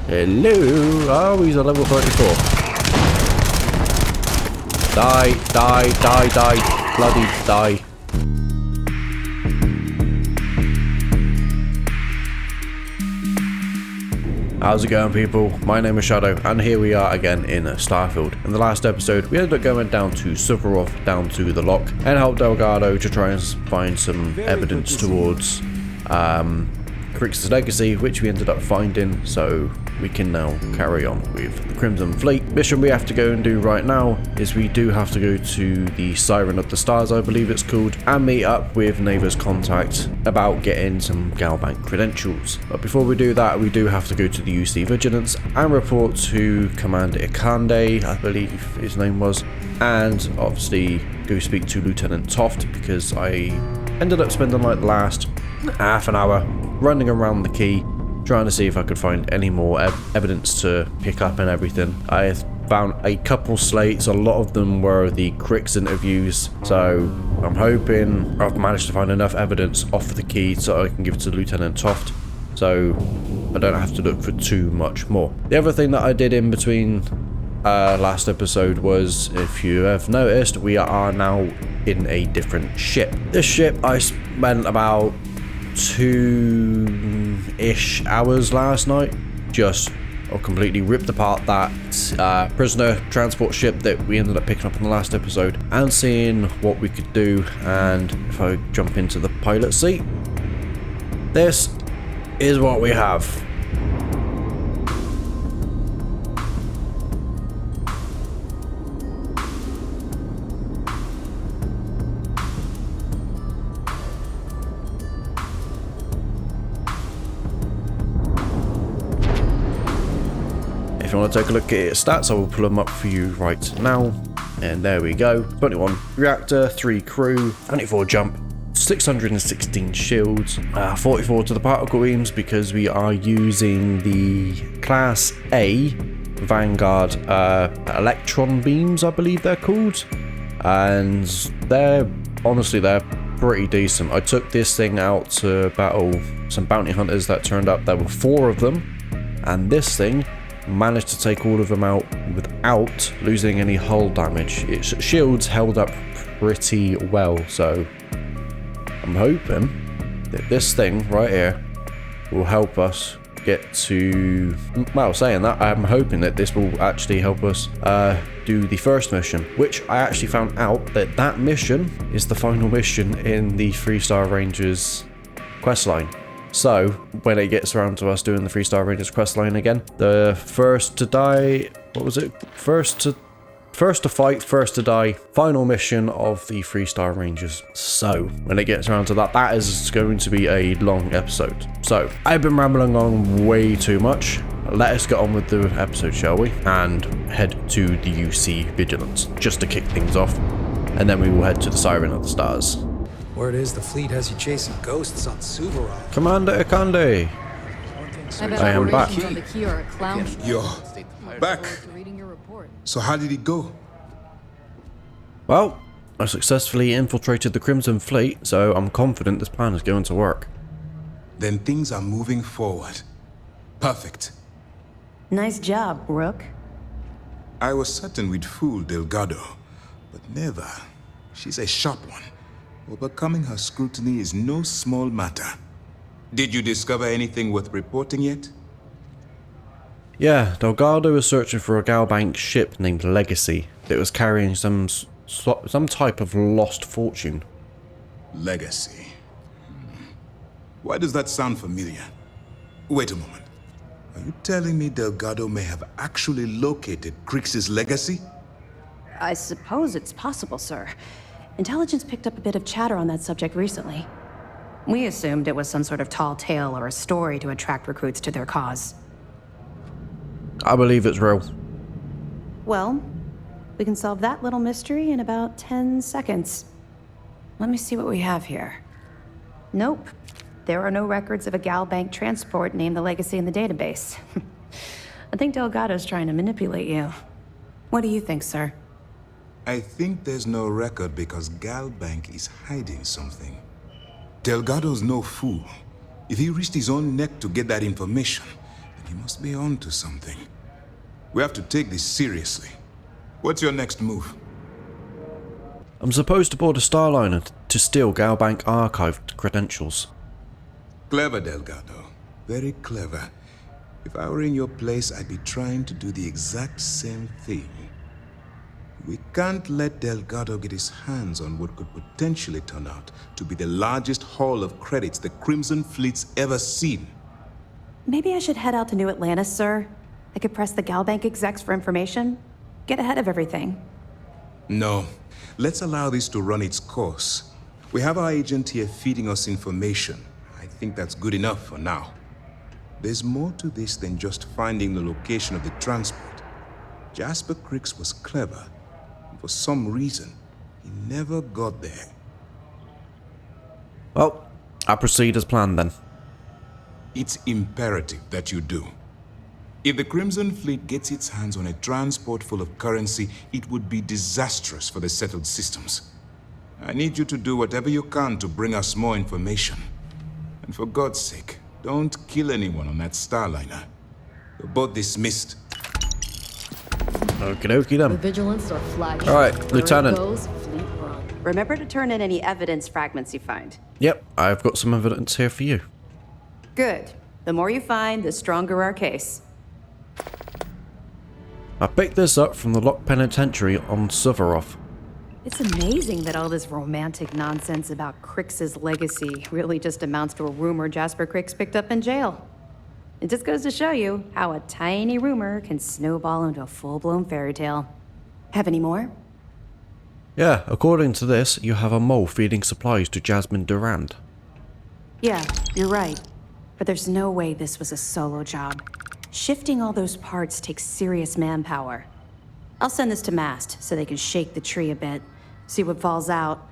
Hello. Oh, he's a level 34. Die, die, die, die. Bloody die. How's it going, people? My name is Shadow, and here we are again in Starfield. In the last episode, we ended up going down to Suvorov, down to the lock, and helped Delgado to try and find some evidence towards Crix's legacy, which we ended up finding, so we can now carry on with the Crimson Fleet. Mission we have to go and do right now is we do have to go to the Siren of the Stars, I believe it's called, and meet up with Neva's contact about getting some Galbank credentials. But before we do that, we do have to go to the UC Vigilance and report to Commander Ikande, I believe his name was, and obviously go speak to Lieutenant Toft, because I ended up spending like the last half an hour running around the key trying to see if I could find any more evidence to pick up and everything. I found a couple slates, a lot of them were the Crix interviews, so I'm hoping I've managed to find enough evidence off the key so I can give it to Lieutenant Toft, so I don't have to look for too much more. The other thing that I did in between last episode was, if you have noticed, we are now in a different ship. This ship I spent about 2-ish hours last night just completely ripped apart that prisoner transport ship that we ended up picking up in the last episode and seeing what we could do. And if I jump into the pilot seat, this is what we have. If you want to take a look at its stats, I will pull them up for you right now. And there we go. 21 reactor, 3 crew, 94 jump, 616 shields, 44 to the particle beams because we are using the Class A Vanguard electron beams, I believe they're called. And they're pretty decent. I took this thing out to battle some bounty hunters that turned up. There were 4 of them, and this thing managed to take all of them out without losing any hull damage. Its shields held up pretty well, so I'm hoping that this thing right here will help us get to, well, saying that, I'm hoping that this will actually help us do the first mission, which I actually found out that that mission is the final mission in the 3-Star Rangers questline. So, when it gets around to us doing the 3-Star Rangers questline again, the first to die, what was it? First to fight, first to die, final mission of the 3-Star Rangers. So, when it gets around to that, that is going to be a long episode. So, I've been rambling on way too much. Let us get on with the episode, shall we? And head to the UC Vigilance, just to kick things off. And then we will head to the Siren of the Stars. Word is the fleet has you chasing ghosts on Suvorov. Commander Ikande, I am back. You're back. So how did it go? Well, I successfully infiltrated the Crimson Fleet, so I'm confident this plan is going to work. Then things are moving forward. Perfect. Nice job, Rook. I was certain we'd fool Delgado, but never. She's a sharp one. Overcoming her scrutiny is no small matter. Did you discover anything worth reporting yet? Yeah, Delgado was searching for a Galbank ship named Legacy that was carrying some type of lost fortune. Legacy. Why does that sound familiar? Wait a moment. Are you telling me Delgado may have actually located Crix's legacy? I suppose it's possible, sir. Intelligence picked up a bit of chatter on that subject recently. We assumed it was some sort of tall tale or a story to attract recruits to their cause. I believe it's real. Well, we can solve that little mystery in about 10 seconds. Let me see what we have here. Nope. There are no records of a Galbank transport named the Legacy in the database. I think Delgado's trying to manipulate you. What do you think, sir? I think there's no record because Galbank is hiding something. Delgado's no fool. If he risked his own neck to get that information, then He must be on to something. We have to take this seriously. What's your next move? I'm supposed to board a Starliner to steal Galbank archived credentials. Clever, Delgado. Very clever. If I were in your place, I'd be trying to do the exact same thing. We can't let Delgado get his hands on what could potentially turn out to be the largest haul of credits the Crimson Fleet's ever seen. Maybe I should head out to New Atlantis, sir. I could press the Galbank execs for information. Get ahead of everything. No. Let's allow this to run its course. We have our agent here feeding us information. I think that's good enough for now. There's more to this than just finding the location of the transport. Jasper Cricks was clever. For some reason, he never got there. Well, I'll proceed as planned then. It's imperative that you do. If the Crimson Fleet gets its hands on a transport full of currency, it would be disastrous for the settled systems. I need you to do whatever you can to bring us more information. And for God's sake, don't kill anyone on that Starliner. You're both dismissed. Okie dokie then. The Vigilance or flagship. All right, Where it Lieutenant. goes, fleet run. Remember to turn in any evidence fragments you find. Yep, I've got some evidence here for you. Good. The more you find, the stronger our case. I picked this up from the locked penitentiary on Suvorov. It's amazing that all this romantic nonsense about Crix's legacy really just amounts to a rumor Jasper Crix picked up in jail. It just goes to show you how a tiny rumor can snowball into a full-blown fairy tale. Have any more? Yeah, according to this, you have a mole feeding supplies to Jasmine Durand. Yeah, you're right. But there's no way this was a solo job. Shifting all those parts takes serious manpower. I'll send this to Mast so they can shake the tree a bit, see what falls out.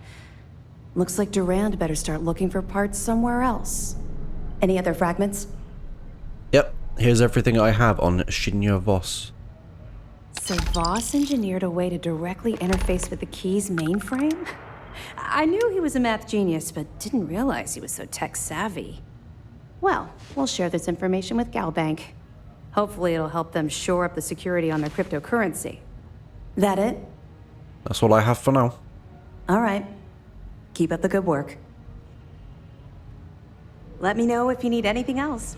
Looks like Durand better start looking for parts somewhere else. Any other fragments? Yep, here's everything I have on Shinya Voss. So Voss engineered a way to directly interface with the Key's mainframe? I knew he was a math genius, but didn't realize he was so tech-savvy. Well, we'll share this information with Galbank. Hopefully it'll help them shore up the security on their cryptocurrency. That it? That's all I have for now. All right. Keep up the good work. Let me know if you need anything else.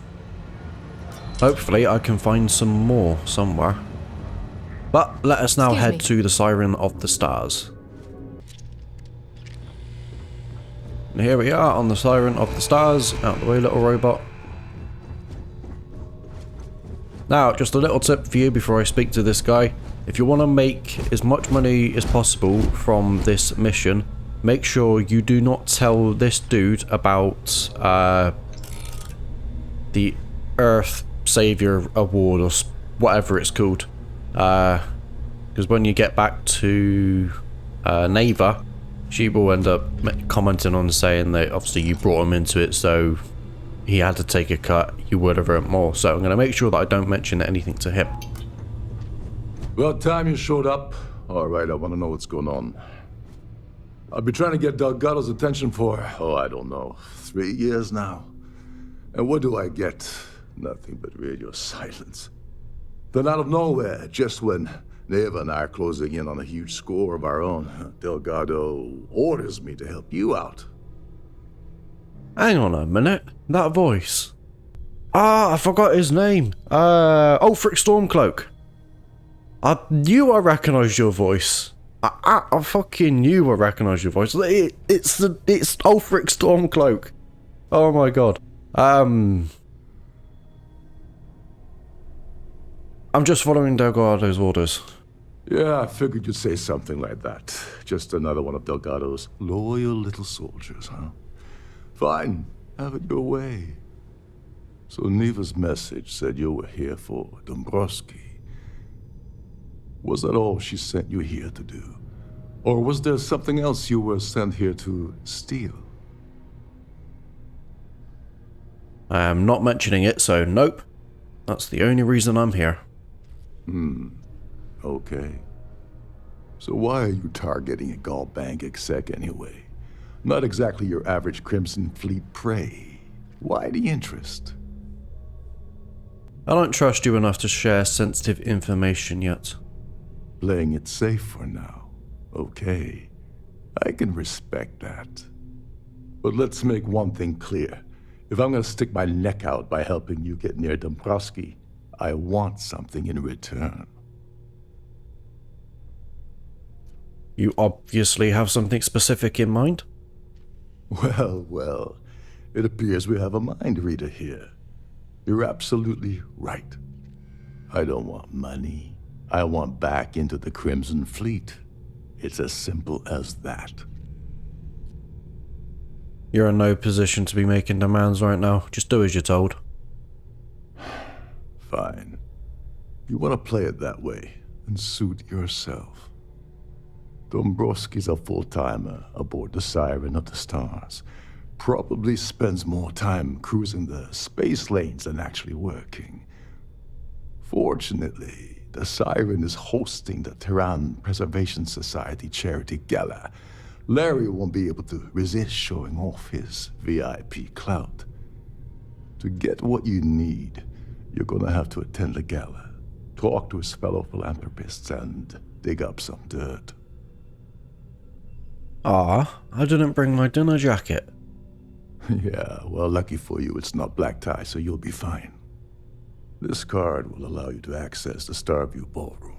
Hopefully I can find some more somewhere. But let us now head to the Siren of the Stars. And here we are on the Siren of the Stars. Out the way, little robot. Now, just a little tip for you before I speak to this guy. If you want to make as much money as possible from this mission, make sure you do not tell this dude about the Earth Savior Award or whatever it's called. Because when you get back to Neva, she will end up commenting on saying that obviously you brought him into it, so he had to take a cut, you would have earned more. So I'm going to make sure that I don't mention anything to him. Well, time you showed up. All right, I want to know what's going on. I've been trying to get Delgado's attention for, I don't know, 3 years now. And what do I get? Nothing but radio silence. Then out of nowhere, just when Neva and I are closing in on a huge score of our own, Delgado orders me to help you out. Hang on a minute. That voice. Ah, I forgot his name. Ulfric Stormcloak. I knew I recognised your voice. I fucking knew I recognised your voice. It's Ulfric Stormcloak. Oh my god. I'm just following Delgado's orders. Yeah, I figured you'd say something like that. Just another one of Delgado's loyal little soldiers, huh? Fine, have it your way. So Neva's message said you were here for Dombrowski. Was that all she sent you here to do? Or was there something else you were sent here to steal? I am not mentioning it, so nope. That's the only reason I'm here. Okay. So why are you targeting a Galbank exec anyway? Not exactly your average Crimson Fleet prey. Why the interest? I don't trust you enough to share sensitive information yet. Playing it safe for now. Okay, I can respect that. But let's make one thing clear. If I'm gonna stick my neck out by helping you get near Dombrowski, I want something in return. You obviously have something specific in mind. Well, it appears we have a mind reader here. You're absolutely right. I don't want money. I want back into the Crimson Fleet. It's as simple as that. You're in no position to be making demands right now. Just do as you're told. Fine. You want to play it that way, and suit yourself. Dombrowski's a full-timer aboard the Siren of the Stars. Probably spends more time cruising the space lanes than actually working. Fortunately, the Siren is hosting the Terran Preservation Society charity gala. Larry won't be able to resist showing off his VIP clout. To get what you need, you're gonna have to attend the gala, talk to his fellow philanthropists, and dig up some dirt. Ah, I didn't bring my dinner jacket. Yeah, well, lucky for you, it's not black tie, so you'll be fine. This card will allow you to access the Starfield ballroom.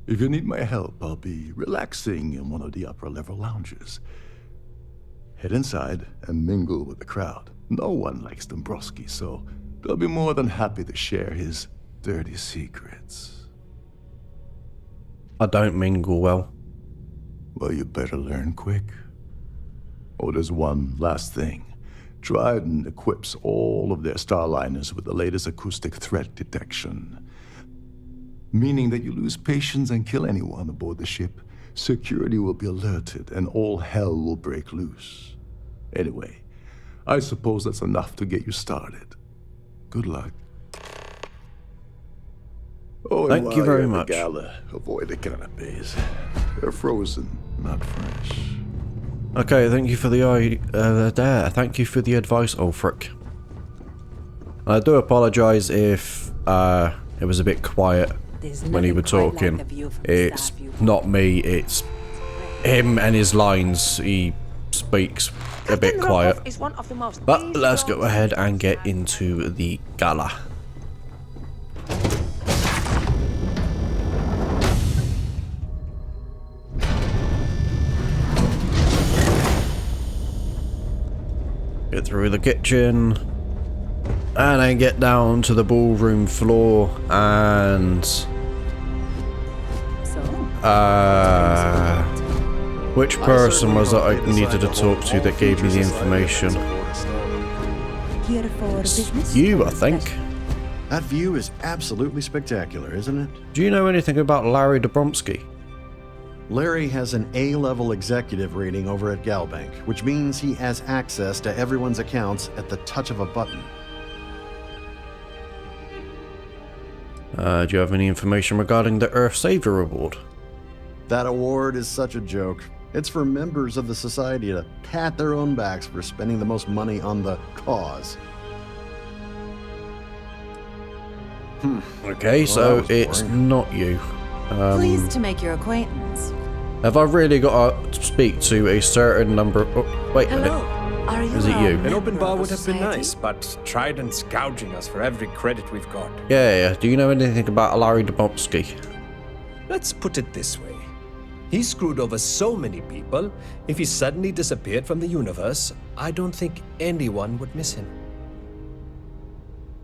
If you need my help, I'll be relaxing in one of the upper-level lounges. Head inside and mingle with the crowd. No one likes Dombrowski, so they'll be more than happy to share his dirty secrets. I don't mingle well. Well, you better learn quick. Oh, there's one last thing. Dryden equips all of their starliners with the latest acoustic threat detection. Meaning that you lose patience and kill anyone aboard the ship, security will be alerted and all hell will break loose. Anyway, I suppose that's enough to get you started. Good luck. Oh, and Thank you while very you're at much. the gala, avoid the canapes. They're frozen, not fresh. Okay, thank you for the thank you for the advice, Ulfric. I do apologise if it was a bit quiet when you were talking. It's not me, it's him and his lines. He speaks a bit quiet. But let's go ahead and get into the gala. Get through the kitchen and then get down to the ballroom floor and which person was it I needed to talk to that gave me the information? It's you, I think. That view is absolutely spectacular, isn't it? Do you know anything about Larry Dombrowski? Larry has an A-level executive rating over at Galbank, which means he has access to everyone's accounts at the touch of a button. Do you have any information regarding the Earth Savior Award? That award is such a joke. It's for members of the society to pat their own backs for spending the most money on the cause. Okay, so it's not you. Pleased to make your acquaintance. Have I really got to speak to a certain number? Oh, wait a Hello. minute. Are you Is it you? An open bar would have been Society? nice, but Trident's gouging us for every credit we've got. Yeah. Do you know anything about Larry Dombrowski? Let's put it this way. He screwed over so many people, if he suddenly disappeared from the universe, I don't think anyone would miss him.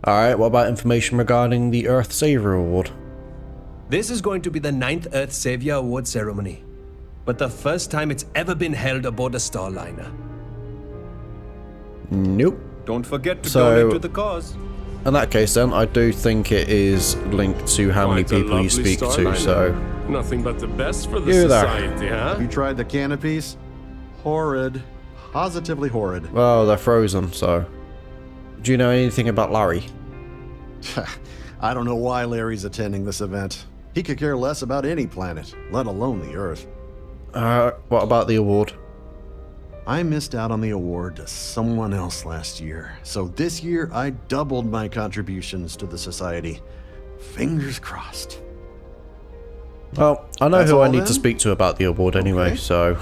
Alright, what about information regarding the Earth Savior Award? This is going to be the 9th Earth Savior Award ceremony, but the first time it's ever been held aboard a Starliner. Nope. Don't forget to So- donate to the cause. In that case then, I do think it is linked to how many Quite a people you lovely speak to, Starliner. so... Nothing but the best for the You there. society, huh? You tried the canopies? Horrid. Positively horrid. Well, they're frozen, so... Do you know anything about Larry? I don't know why Larry's attending this event. He could care less about any planet, let alone the Earth. What about the award? I missed out on the award to someone else last year, so this year I doubled my contributions to the society. Fingers crossed. Well, I know That's who I all need then? to speak to about the award anyway, Okay. so...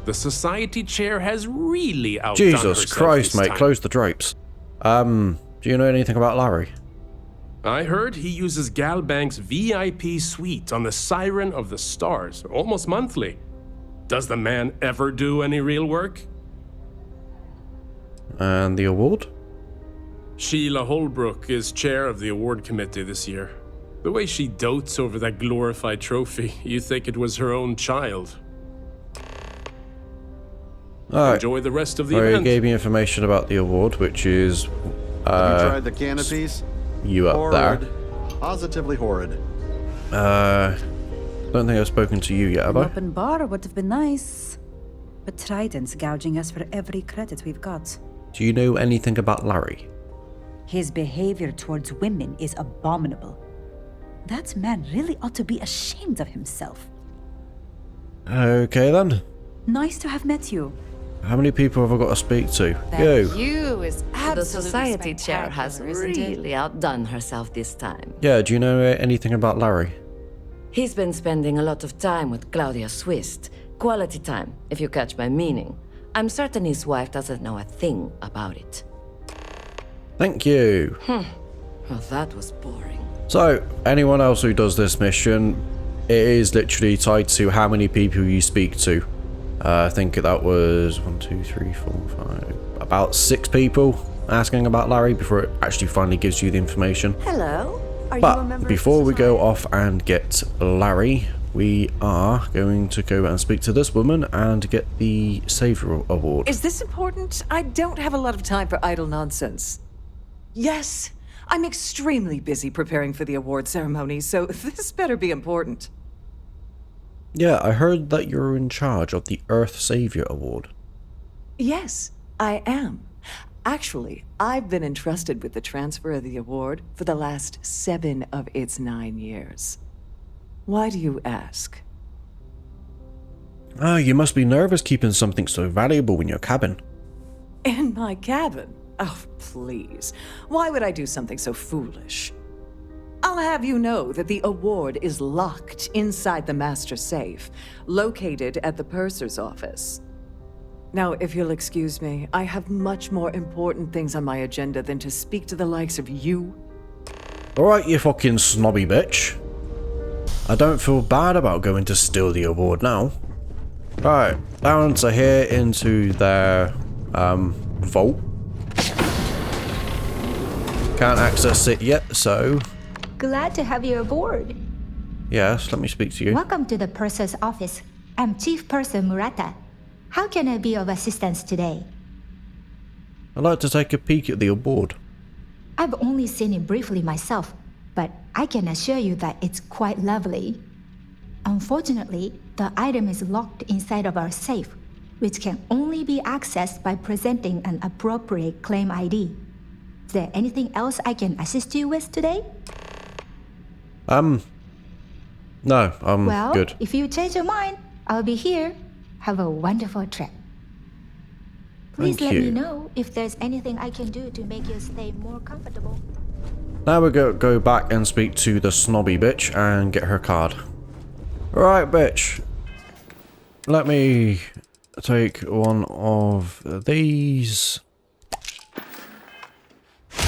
The society chair has really outdone Jesus herself Christ, this mate, time. close the drapes. Do you know anything about Larry? I heard he uses Galbank's VIP suite on the Siren of the Stars, almost monthly. Does the man ever do any real work? And the award? Sheila Holbrook is chair of the award committee this year. The way she dotes over that glorified trophy, you think it was her own child. Alright, Enjoy the rest of the well, he event. gave me information about the award, which is Have you tried the canopies? you up Horrid. there. Positively horrid. Don't think I've spoken to you yet, have An I? open bar would have been nice. But Trident's gouging us for every credit we've got. Do you know anything about Larry? His behavior towards women is abominable. That man really ought to be ashamed of himself. Okay then. Nice to have met you. How many people have I got to speak to? You. You is The absolutely society chair has spectacular, isn't it? really outdone herself this time. Yeah, do you know anything about Larry? He's been spending a lot of time with Claudia Swist. Quality time, if you catch my meaning. I'm certain his wife doesn't know a thing about it. Thank you. Well, that was boring. So, anyone else who does this mission, it is literally tied to how many people you speak to. I think that was 1, 2, 3, 4, 5, about 6 people asking about Larry before it actually finally gives you the information. Hello. Are you a member But of before the we go society? off and get Larry, we are going to go and speak to this woman and get the Savior Award. Is this important? I don't have a lot of time for idle nonsense. Yes, I'm extremely busy preparing for the award ceremony, so this better be important. Yeah, I heard that you're in charge of the Earth Savior Award. Yes, I am. Actually, I've been entrusted with the transfer of the award for the last 7 of its 9 years. Why do you ask? Ah, you must be nervous keeping something so valuable in your cabin. In my cabin? Oh, please. Why would I do something so foolish? I'll have you know that the award is locked inside the master safe, located at the purser's office. Now, if you'll excuse me, I have much more important things on my agenda than to speak to the likes of you. Alright, you fucking snobby bitch. I don't feel bad about going to steal the award now. Right, down to here into their vault. Can't access it yet, so Glad to have you aboard. yes, let me speak to you. Welcome to the purser's office. I'm Chief Purser Murata. How can I be of assistance today? I'd like to take a peek at the award. I've only seen it briefly myself, but I can assure you that it's quite lovely. Unfortunately, the item is locked inside of our safe, which can only be accessed by presenting an appropriate claim ID. Is there anything else I can assist you with today? No, I'm Well, good. if you change your mind, I'll be here. Have a wonderful trip. Please Thank let me you. know if there's anything I can do to make your stay more comfortable. Now we go back and speak to the snobby bitch and get her card. Alright, bitch. Let me take one of these.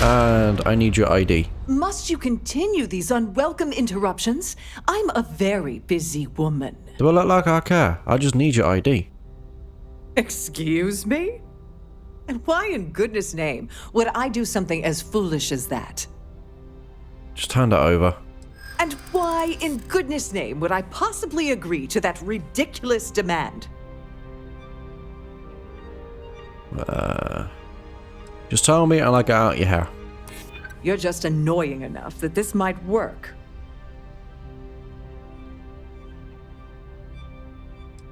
And I need your ID. Must you continue these unwelcome interruptions? I'm a very busy woman. Do I look like I care? I just need your ID. Excuse me? And why in goodness name would I do something as foolish as that? Just hand it over. And why in goodness name would I possibly agree to that ridiculous demand? Just tell me and I'll get out your hair. You're just annoying enough that this might work.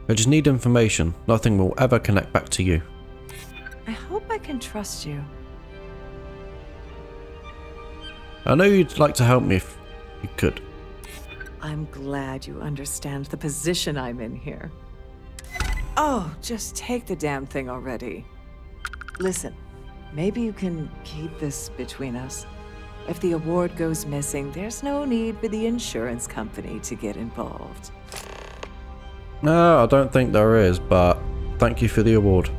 I just need information. Nothing will ever connect back to you. I hope I can trust you. I know you'd like to help me if you could. I'm glad you understand the position I'm in here. Oh, just take the damn thing already. Listen, maybe you can keep this between us. If the award goes missing, there's no need for the insurance company to get involved. No, I don't think there is, but thank you for the award.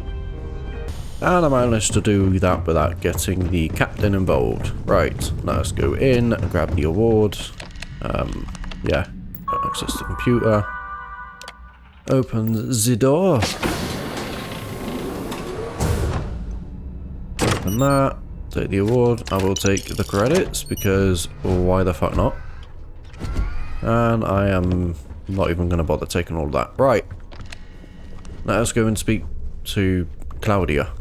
And I managed to do that without getting the captain involved. Right, let's go in and grab the award. Yeah, access the computer. Open the door. Open that. Take the award. I will take the credits because why the fuck not? And I am not even going to bother taking all of that. Right. Let us go and speak to Claudia.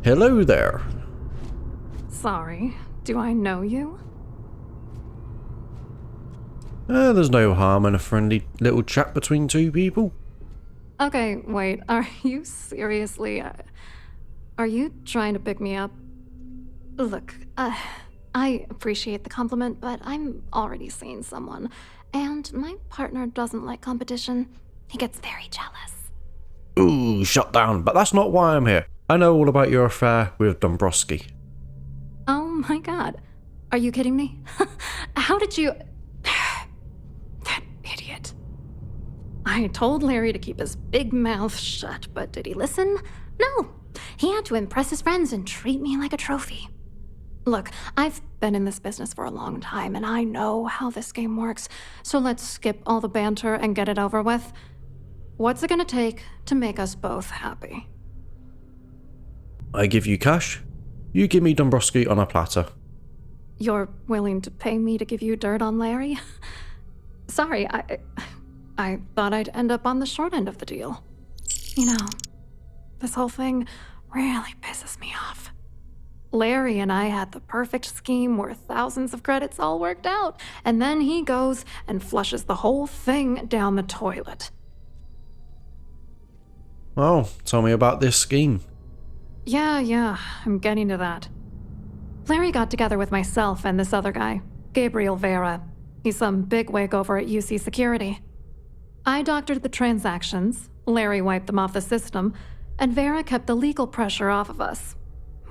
Hello there. Sorry, do I know you? There's no harm in a friendly little chat between two people. Okay, wait, are you seriously... are you trying to pick me up? Look, I appreciate the compliment, but I'm already seeing someone, and my partner doesn't like competition. He gets very jealous. Ooh, shut down, but that's not why I'm here. I know all about your affair with Dombrowski. Oh my god. Are you kidding me? How did you... That idiot. I told Larry to keep his big mouth shut, but did he listen? No. He had to impress his friends and treat me like a trophy. Look, I've been in this business for a long time, and I know how this game works, so let's skip all the banter and get it over with. What's it gonna take to make us both happy? I give you cash. You give me Dombrowski on a platter. You're willing to pay me to give you dirt on Larry? Sorry, I thought I'd end up on the short end of the deal. You know, this whole thing really pisses me off. Larry and I had the perfect scheme where thousands of credits all worked out, and then he goes and flushes the whole thing down the toilet. Well, tell me about this scheme. Yeah, I'm getting to that. Larry got together with myself and this other guy, Gabriel Vera. He's some bigwig over at UC Security. I doctored the transactions, Larry wiped them off the system, and Vera kept the legal pressure off of us.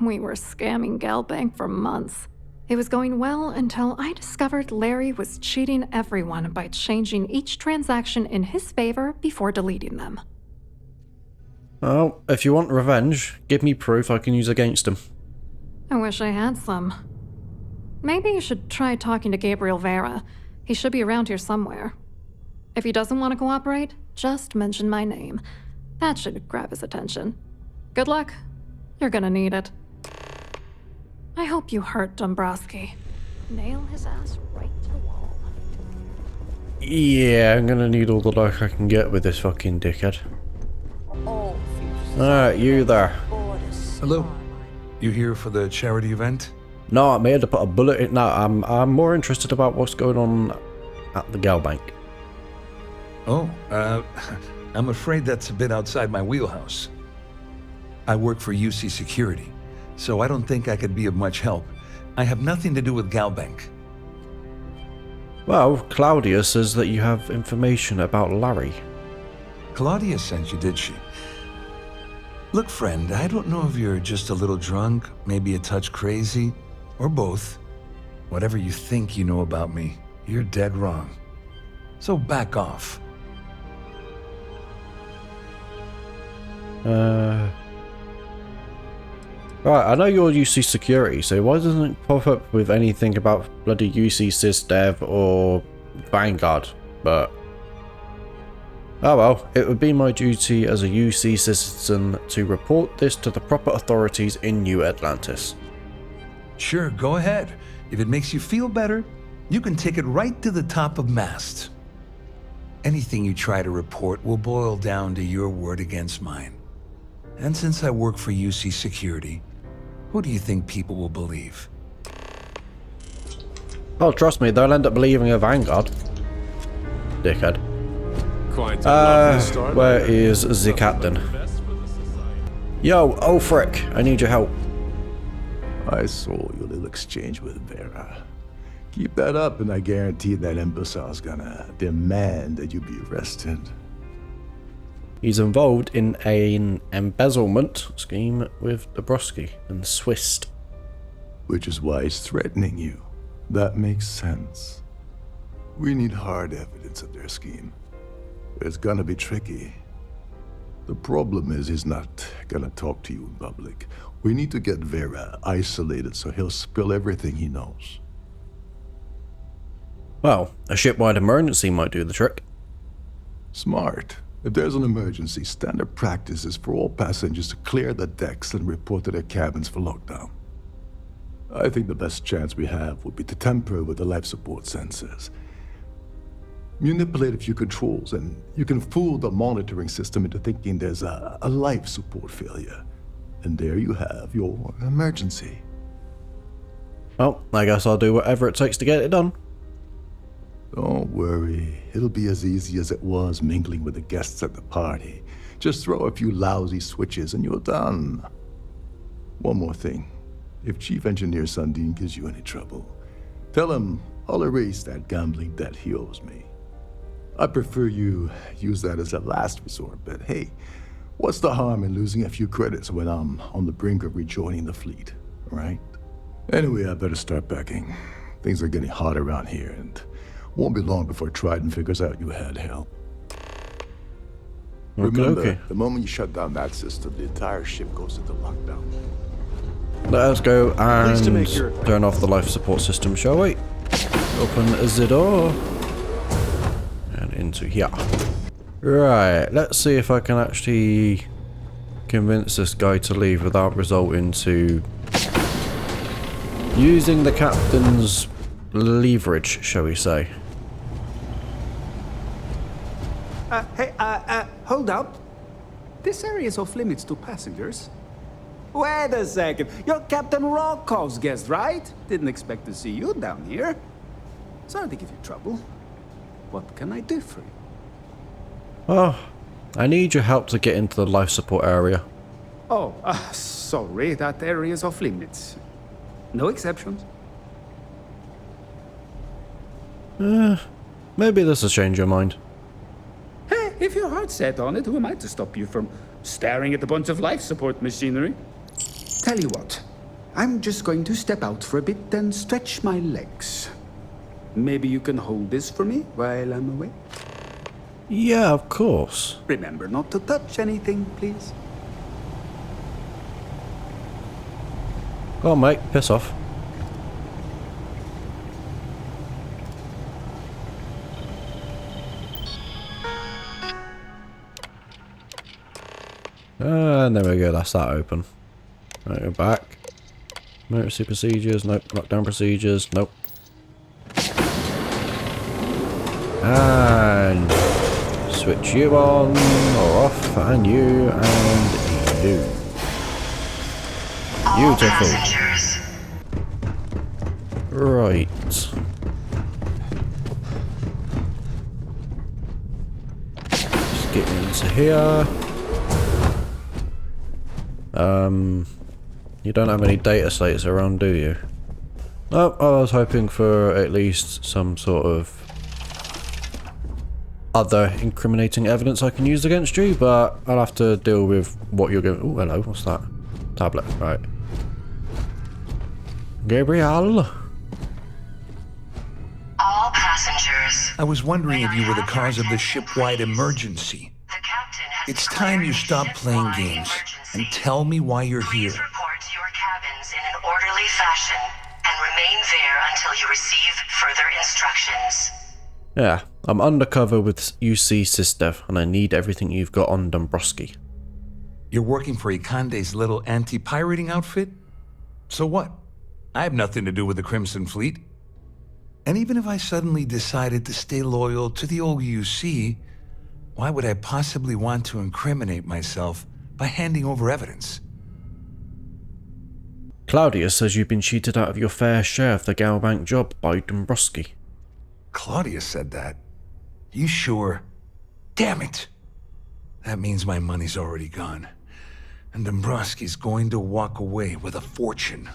We were scamming GalBank for months. It was going well until I discovered Larry was cheating everyone by changing each transaction in his favor before deleting them. Well, if you want revenge, give me proof I can use against him. I wish I had some. Maybe you should try talking to Gabriel Vera. He should be around here somewhere. If he doesn't want to cooperate, just mention my name. That should grab his attention. Good luck. You're gonna need it. I hope you hurt Dombrowski. Nail his ass right to the wall. Yeah, I'm gonna need all the luck I can get with this fucking dickhead. Alright, you there. Hello. You here for the charity event? No, I'm here to put a bullet in. No, I'm more interested about what's going on at the GalBank. Oh, I'm afraid that's a bit outside my wheelhouse. I work for UC Security, so I don't think I could be of much help. I have nothing to do with GalBank. Well, Claudia says that you have information about Larry. Claudia sent you, did she? Look, friend, I don't know if you're just a little drunk, maybe a touch crazy, or both. Whatever you think you know about me, you're dead wrong. So back off. Right, I know you're UC Security, so why doesn't it pop up with anything about bloody UC SysDev or Vanguard? But oh well, it would be my duty as a UC citizen to report this to the proper authorities in New Atlantis. Sure, go ahead. If it makes you feel better, you can take it right to the top of mast. Anything you try to report will boil down to your word against mine. And since I work for UC Security, who do you think people will believe? Oh, trust me, they'll end up believing a Vanguard. Dickhead. Where is the captain? Yo, Ulfric, I need your help. I saw your little exchange with Vera. Keep that up, and I guarantee that imbecile's gonna demand that you be arrested. He's involved in an embezzlement scheme with Dombrowski and Swist. Which is why he's threatening you. That makes sense. We need hard evidence of their scheme. It's gonna be tricky. The problem is he's not gonna talk to you in public. We need to get Vera isolated so he'll spill everything he knows. Well, a shipwide emergency might do the trick. Smart. If there's an emergency, standard practice is for all passengers to clear the decks and report to their cabins for lockdown. I think the best chance we have would be to tamper with the life support sensors. Manipulate a few controls, and you can fool the monitoring system into thinking there's a life support failure. And there you have your emergency. Well, I guess I'll do whatever it takes to get it done. Don't worry, it'll be as easy as it was mingling with the guests at the party. Just throw a few lousy switches and you're done. One more thing. If Chief Engineer Sundin gives you any trouble, tell him I'll erase that gambling debt he owes me. I prefer you use that as a last resort, but hey, what's the harm in losing a few credits when I'm on the brink of rejoining the fleet, right? Anyway, I better start packing. Things are getting hot around here, and won't be long before Trident figures out you had help. Remember, the moment you shut down that system, the entire ship goes into lockdown. Let us go and turn off the life support system, shall we? Open the door. And into here. Right, let's see if I can actually convince this guy to leave without resorting to using the captain's leverage, shall we say. Hold up. This area is off limits to passengers. Wait a second. You're Captain Rocko's guest, right? Didn't expect to see you down here. Sorry to give you trouble. What can I do for you? Oh, I need your help to get into the life support area. Oh, sorry. That area is off limits. No exceptions. Maybe this will change your mind. Hey, if your heart's set on it, who am I to stop you from staring at a bunch of life support machinery? Tell you what, I'm just going to step out for a bit and stretch my legs. Maybe you can hold this for me while I'm away? Yeah, of course. Remember not to touch anything, please. Go on, mate, piss off. And there we go, that's that open. Right, go back. Emergency procedures, nope. Lockdown procedures, nope. And switch you on or off, and you and you. Beautiful. Right. Just get into here. You don't have any data slates around, do you? Oh, I was hoping for at least some sort of other incriminating evidence I can use against you, but I'll have to deal with what you're going. Oh, hello, what's that? Tablet, right. Gabriel. All passengers. I was wondering if you were the cause of the ship-wide emergency. It's time you stop playing games and tell me why you're here. Please report to your cabins in an orderly fashion and remain there until you receive further instructions. Yeah, I'm undercover with UC SysDev, and I need everything you've got on Dombrowski. You're working for Ikande's little anti-pirating outfit? So what? I have nothing to do with the Crimson Fleet. And even if I suddenly decided to stay loyal to the old UC, why would I possibly want to incriminate myself by handing over evidence? Claudia says you've been cheated out of your fair share of the Galbank job by Dombrowski. Claudia said that? You sure? Damn it! That means my money's already gone. And Dombrowski's going to walk away with a fortune.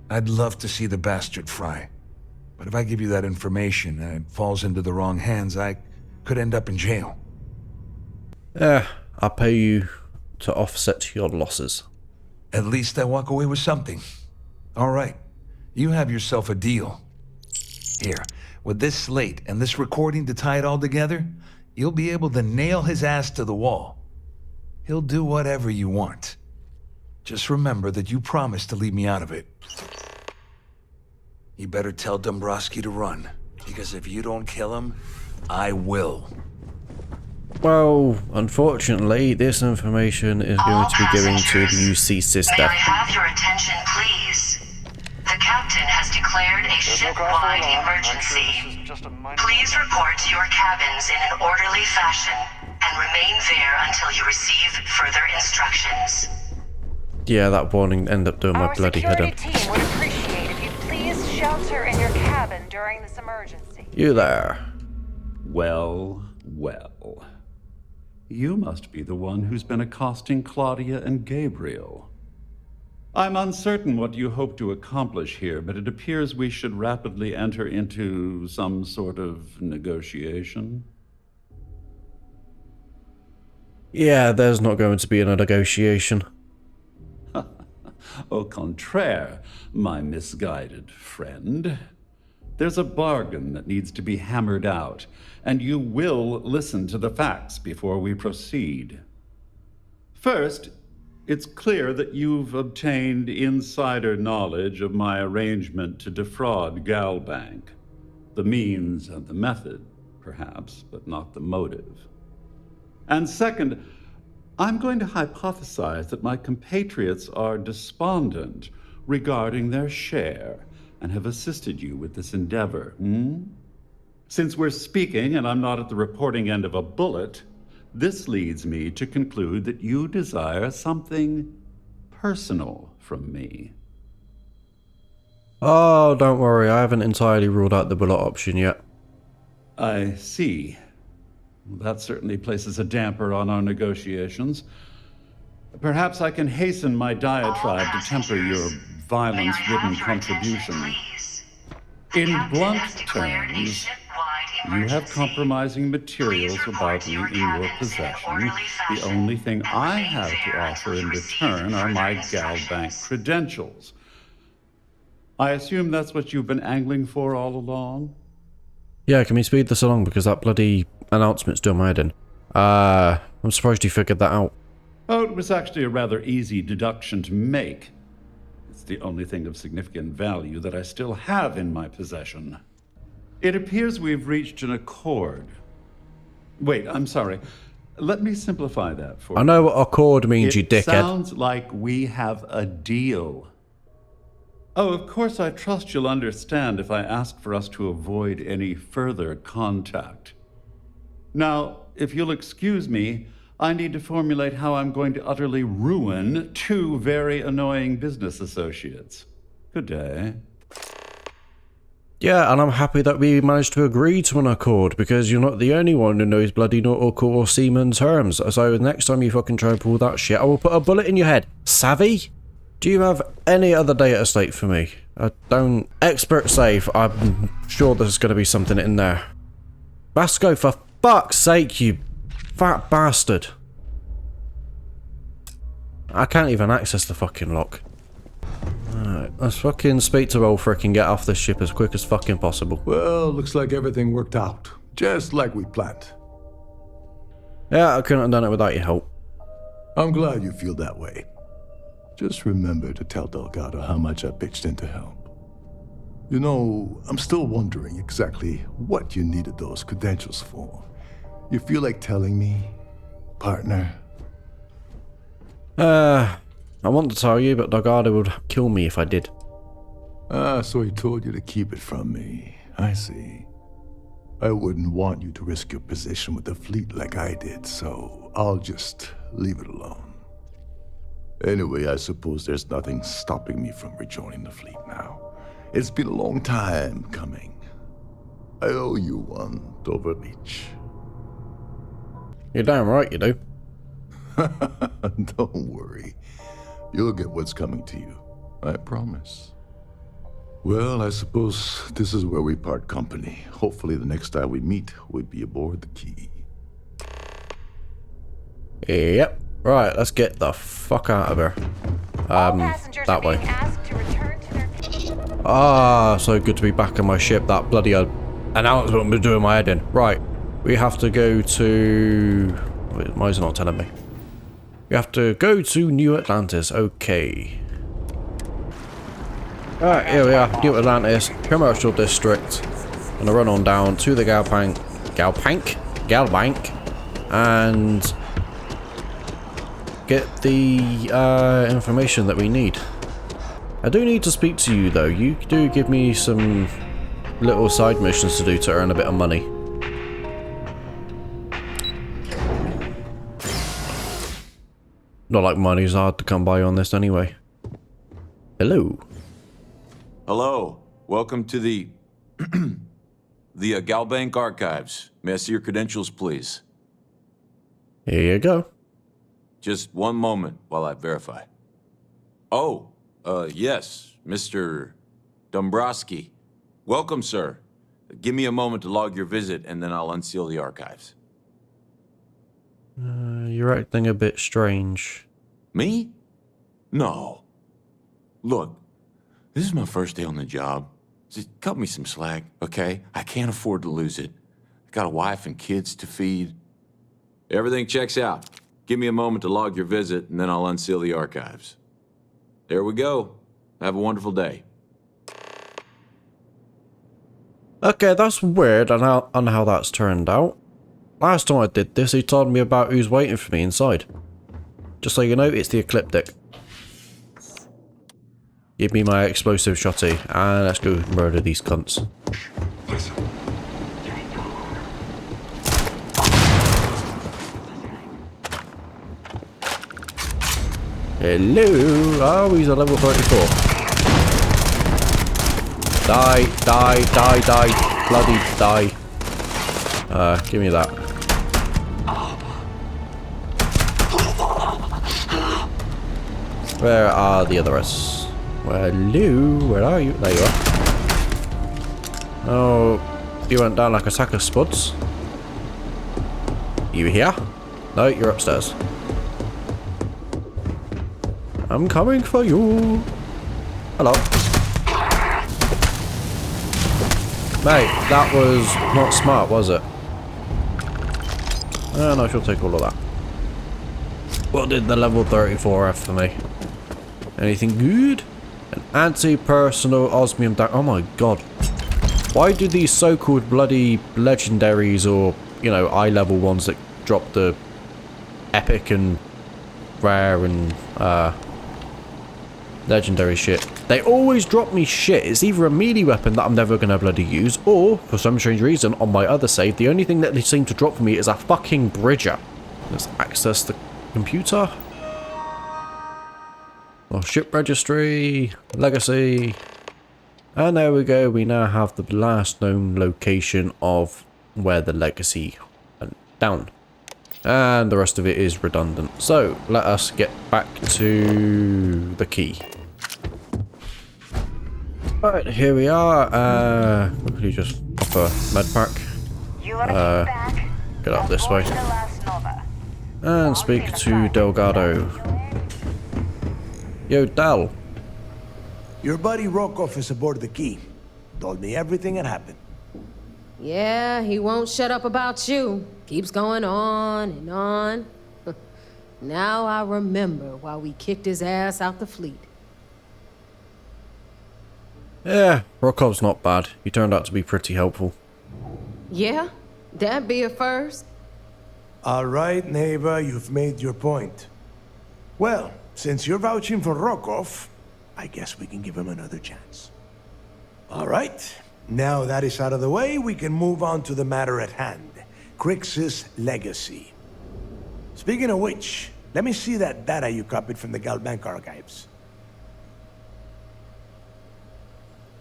I'd love to see the bastard fry, But if I give you that information and it falls into the wrong hands, I could end up in jail. I'll pay you to offset your losses. At least I walk away with something. All right, you have yourself a deal. Here, with this slate and this recording to tie it all together, you'll be able to nail his ass to the wall. He'll do whatever you want. Just remember that you promised to leave me out of it. You better tell Dombrowski to run, because if you don't kill him, I will. Well, unfortunately, this information is going to be given to the UC sister. May I have your attention, please? The captain has declared a ship-wide emergency. Please report to your cabins in an orderly fashion and remain there until you receive further instructions. Yeah, that warning ended up doing my bloody head in. Our security team would appreciate if you please shelter in your cabin during this emergency. You there. Well, well. You must be the one who's been accosting Claudia and Gabriel. I'm uncertain what you hope to accomplish here, but it appears we should rapidly enter into some sort of negotiation. Yeah, there's not going to be a negotiation. Au contraire, my misguided friend. There's a bargain that needs to be hammered out, and you will listen to the facts before we proceed. First, it's clear that you've obtained insider knowledge of my arrangement to defraud Galbank. The means and the method, perhaps, but not the motive. And second, I'm going to hypothesize that my compatriots are despondent regarding their share and have assisted you with this endeavor. Since we're speaking and I'm not at the reporting end of a bullet, this leads me to conclude that you desire something personal from me. Oh, don't worry, I haven't entirely ruled out the bullet option yet. I see. That certainly places a damper on our negotiations. Perhaps I can hasten my diatribe to temper your violence-ridden contributions. In blunt terms, you have compromising materials about me in your possession. The only thing I have to offer in return are my Galbank credentials. I assume that's what you've been angling for all along? Yeah, can we speed this along because that bloody announcement's doing my head in. I'm surprised you figured that out. Oh, it was actually a rather easy deduction to make. It's the only thing of significant value that I still have in my possession. It appears we've reached an accord. Wait, I'm sorry. Let me simplify that for you. I know what accord means, you dickhead. It sounds like we have a deal. Oh, of course, I trust you'll understand if I ask for us to avoid any further contact. Now, if you'll excuse me, I need to formulate how I'm going to utterly ruin two very annoying business associates. Good day. Yeah, and I'm happy that we managed to agree to an accord, because you're not the only one who knows bloody nautical or seaman terms. So next time you fucking try and pull that shit, I will put a bullet in your head. Savvy? Do you have any other data slate for me? I don't... Expert save. I'm sure there's going to be something in there. Vasco, for fuck's sake, you fat bastard. I can't even access the fucking lock. Alright, let's fucking speak to Ulfric and get off this ship as quick as fucking possible. Well, looks like everything worked out. Just like we planned. Yeah, I couldn't have done it without your help. I'm glad you feel that way. Just remember to tell Delgado how much I pitched in to help. You know, I'm still wondering exactly what you needed those credentials for. You feel like telling me, partner? I want to tell you, but Delgado would kill me if I did. So he told you to keep it from me. I see. I wouldn't want you to risk your position with the fleet like I did, so I'll just leave it alone. Anyway, I suppose there's nothing stopping me from rejoining the fleet now. It's been a long time coming. I owe you one, Doverleach. You're damn right you do. Don't worry. You'll get what's coming to you. I promise. Well, I suppose this is where we part company. Hopefully the next time we meet, we'll be aboard the Key. Yep. Right, let's get the fuck out of here. That way. Ah, so good to be back on my ship. That bloody announcement was doing my head in. Right, we have to go to... Wait, why is it not telling me? We have to go to New Atlantis. Okay. Alright, here we are. New Atlantis, Commercial District. Gonna run on down to the Galbank, and get the information that we need. I do need to speak to you though. You do give me some little side missions to do to earn a bit of money. Not like money's hard to come by on this anyway. Hello. Hello. Welcome to the Galbank Archives. May I see your credentials, please? Here you go. Just one moment while I verify. Oh, yes, Mr. Dombrowski. Welcome, sir. Give me a moment to log your visit, and then I'll unseal the archives. You're acting a bit strange. Me? No. Look, this is my first day on the job. Just cut me some slack, okay? I can't afford to lose it. I got a wife and kids to feed. Everything checks out. Give me a moment to log your visit, and then I'll unseal the archives. There we go. Have a wonderful day. Okay, that's weird on how that's turned out. Last time I did this, he told me about who's waiting for me inside. Just so you know, it's the Ecliptic. Give me my explosive shotty, and let's go murder these cunts. Hello! Oh, he's a level 34. Die. Bloody die. Give me that. Where are the others? Well, hello, where are you? There you are. Oh, you went down like a sack of spuds. You here? No, you're upstairs. I'm coming for you. Hello. Mate, that was not smart, was it? No, she'll take all of that. What did the level 34 have for me? Anything good? An anti-personal osmium oh my god. Why do these so-called bloody legendaries or, you know, eye-level ones that drop the epic and rare and legendary shit, they always drop me shit? It's either a melee weapon that I'm never gonna bloody use, or, for some strange reason, on my other save, the only thing that they seem to drop for me is a fucking bridger. Let's access the computer. Oh, ship registry, legacy. And there we go, we now have the last known location of where the legacy went down. And the rest of it is redundant. So, let us get back to the key. Alright, here we are. Quickly just pop a med pack. Get up this way. And speak to Delgado. Yo, Del. Your buddy Rokov is aboard the Key. Told me everything that happened. Yeah, he won't shut up about you. Keeps going on and on. Now I remember why we kicked his ass out the fleet. Yeah, Rokov's not bad. He turned out to be pretty helpful. Yeah? That'd be a first. All right, Neva, you've made your point. Well, since you're vouching for Rokov, I guess we can give him another chance. All right. Now that is out of the way, we can move on to the matter at hand. Crix's legacy. Speaking of which, let me see that data you copied from the Galbank archives.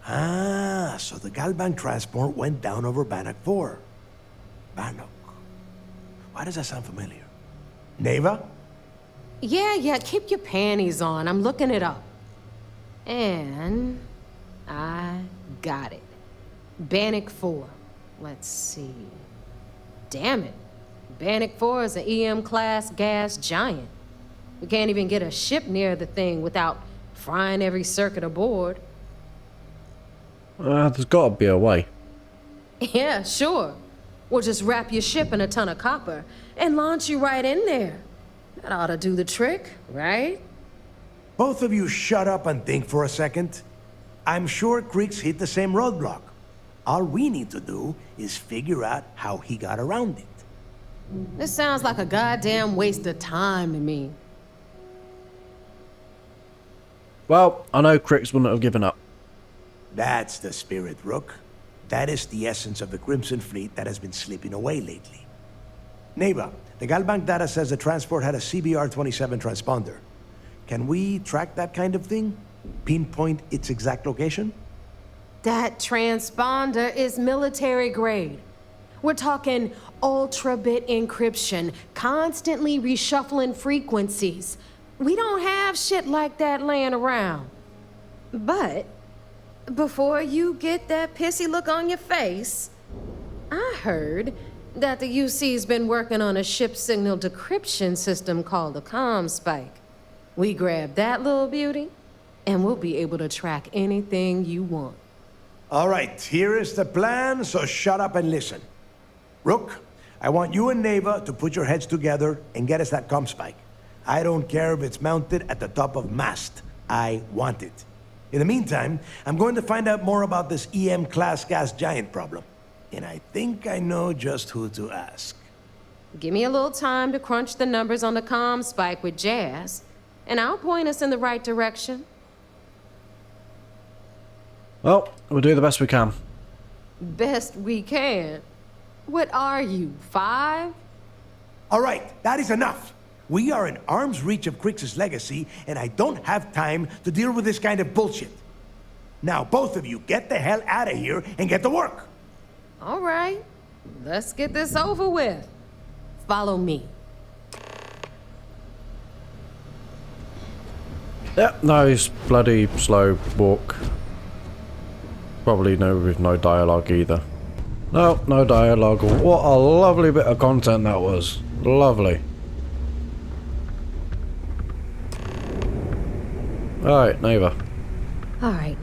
Ah, so the Galbank transport went down over Bannock 4. Bannock. Why does that sound familiar? Neva? Yeah, keep your panties on. I'm looking it up. And I Got it. Bannock 4. Let's see. Damn it. Bannock 4 is an EM-class gas giant. We can't even get a ship near the thing without frying every circuit aboard. There's gotta be a way. Yeah, sure. We'll just wrap your ship in a ton of copper and launch you right in there. That ought to do the trick, right? Both of you shut up and think for a second. I'm sure Creeks hit the same roadblock. All we need to do is figure out how he got around it. This sounds like a goddamn waste of time to me. Well, I know Crix wouldn't have given up. That's the spirit, Rook. That is the essence of the Crimson Fleet that has been slipping away lately. Neighbor, the Galbank data says the transport had a CBR-27 transponder. Can we track that kind of thing? Pinpoint its exact location? That transponder is military grade. We're talking ultra-bit encryption, constantly reshuffling frequencies. We don't have shit like that laying around. But before you get that pissy look on your face, I heard that the UC's been working on a ship signal decryption system called the CommSpike. We grab that little beauty, and we'll be able to track anything you want. All right, here is the plan, so shut up and listen. Rook, I want you and Neva to put your heads together and get us that CommSpike. I don't care if it's mounted at the top of mast. I want it. In the meantime, I'm going to find out more about this EM-class gas giant problem. And I think I know just who to ask. Give me a little time to crunch the numbers on the CommSpike with Jazz, and I'll point us in the right direction. Well, we'll do the best we can. Best we can? What are you, 5? All right, that is enough. We are in arm's reach of Crix's legacy, and I don't have time to deal with this kind of bullshit. Now, both of you, get the hell out of here and get to work. All right, let's get this over with. Follow me. Yep, nice bloody slow walk. Probably with no dialogue either. No, no dialogue. What a lovely bit of content that was. Lovely. Alright, neighbor. All right,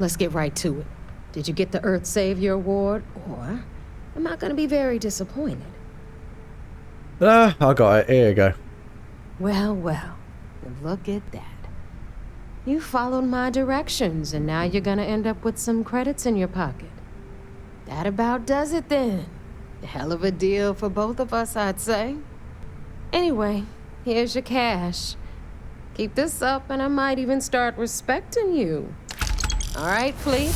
let's get right to it. Did you get the Earth Savior Award, or am I going to be very disappointed? I got it. Here you go. Well, look at that. You followed my directions, and now you're going to end up with some credits in your pocket. That about does it then. A hell of a deal for both of us, I'd say. Anyway, here's your cash. Keep this up, and I might even start respecting you. All right, Fleet?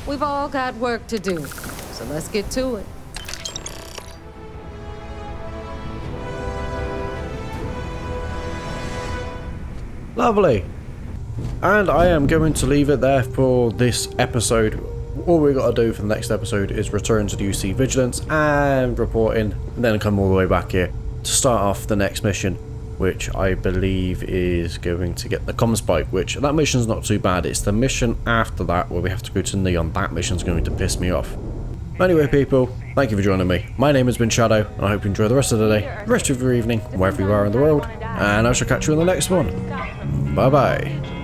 We've all got work to do, so let's get to it. Lovely. And I am going to leave it there for this episode. All we got to do for the next episode is return to the UC Vigilance and reporting, and then come all the way back here to start off the next mission, which I believe is going to get the CommSpike, which that mission's not too bad. It's the mission after that where we have to go to Neon. That mission's going to piss me off. Anyway, people, thank you for joining me. My name has been Shadow, and I hope you enjoy the rest of the day, the rest of your evening, wherever you are in the world, and I shall catch you in the next one. Bye-bye.